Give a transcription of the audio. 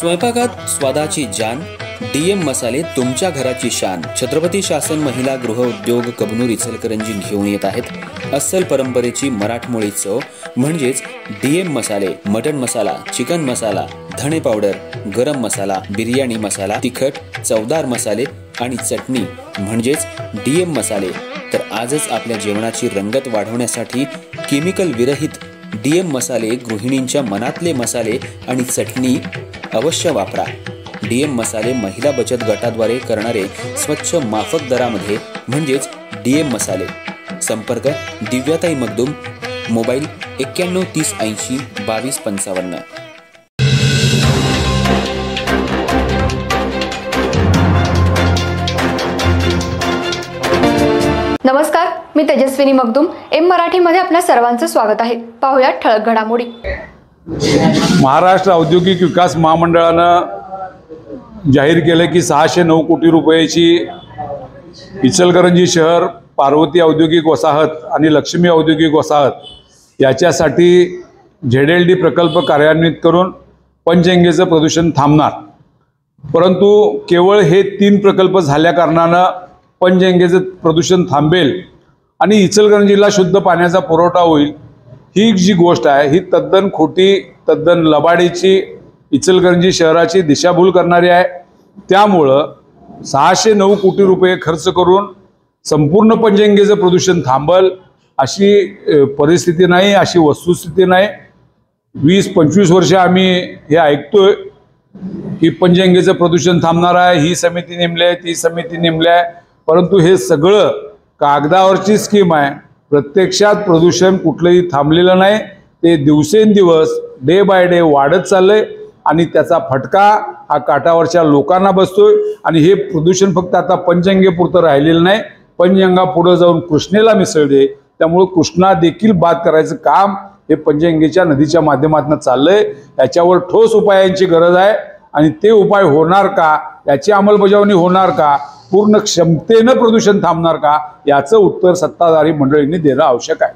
स्वयंपाकात स्वादाची जान, डीएम मसाले तुमच्या घराची शान। छत्रपती शासन महिला गृह उद्योग कबनूर इचलकरंजी घेऊन येत आहेत अस्सल परंपरेची मराठमोळी चव म्हणजेच डीएम मसाले। मटन मसाला, चिकन मसाला, धणे पावडर, गरम मसाला, बिर्याणी मसाला, तिखट, चवदार मसाले आणि चटणी म्हणजेच डीएम मसाले। तर आजच आपल्या जेवणाची रंगत वाढवण्यासाठी केमिकल विरहित डीएम मसाले, गृहिणींच्या मनातले मसाले आणि चटणी अवश्य वापरा। डीएम मसाले महिला बचत गटाद्वारे करणारे स्वच्छ माफक दरामध्ये म्हणजेच डीएम मसाले। संपर्क दिव्याताई मगदूम, मोबाईल 91 30 80 22 55। नमस्कार, मी तेजस्विनी मगदूम। एम मराठीमध्ये आपल्या सर्वांचं स्वागत आहे। पाहूया ठळक घडामोडी। महाराष्ट्र औद्योगिक विकास महामंडळानं जाहीर केले की 609 कोटी रुपयाची इचलकरंजी शहर, पार्वती औद्योगिक वसाहत आणि लक्ष्मी औद्योगिक वसाहत याच्यासाठी ZLD प्रकल्प कार्यान्वित करून पंचगंगेचं प्रदूषण थांबणार। परंतु केवळ हे 3 प्रकल्प झाल्या कारणानं पंचगंगेचं प्रदूषण थांबेल आणि इचलकरंजीला शुद्ध पाण्याचा पुरवठा होईल, ही जी गोष्ट आहे ही तद्दन खोटी, तद्दन लबाडीची, इचलकरंजी शहराची दिशाभूल करणारी आहे। त्यामुळं 609 कोटी रुपये खर्च करून संपूर्ण पंचगंगेचं प्रदूषण थांबल अशी परिस्थिती नाही, अशी वस्तुस्थिती नाही। 20-25 वर्ष आम्ही हे ऐकतोय की पंचगंगेचं प्रदूषण थांबणार आहे, ही समिती नेमली आहे, ती समिती नेमली आहे, परंतु हे सगळं कागदावरची स्कीम आहे। प्रत्यक्षात प्रदूषण कुठलंही थांबलेलं नाही, ते दिवसेंदिवस डे बाय डे वाढत चाललंय आणि त्याचा फटका हा काठावरच्या लोकांना बसतोय। आणि हे प्रदूषण फक्त आता पंचगंगेपुरतं राहिलेलं नाही, पंचगंगा पुढे जाऊन कृष्णेला मिसळते। त्यामुळे कृष्णा देखील बाद करायचं काम हे पंचगंगेच्या नदीच्या माध्यमातून चाललंय। याच्यावर ठोस उपायांची गरज आहे आणि ते उपाय होणार का, याची अंमलबजावणी होणार का, पूर्ण क्षमतेनं प्रदूषण थांबणार का, याचं उत्तर सत्ताधारी मंडळींनी देणं आवश्यक आहे।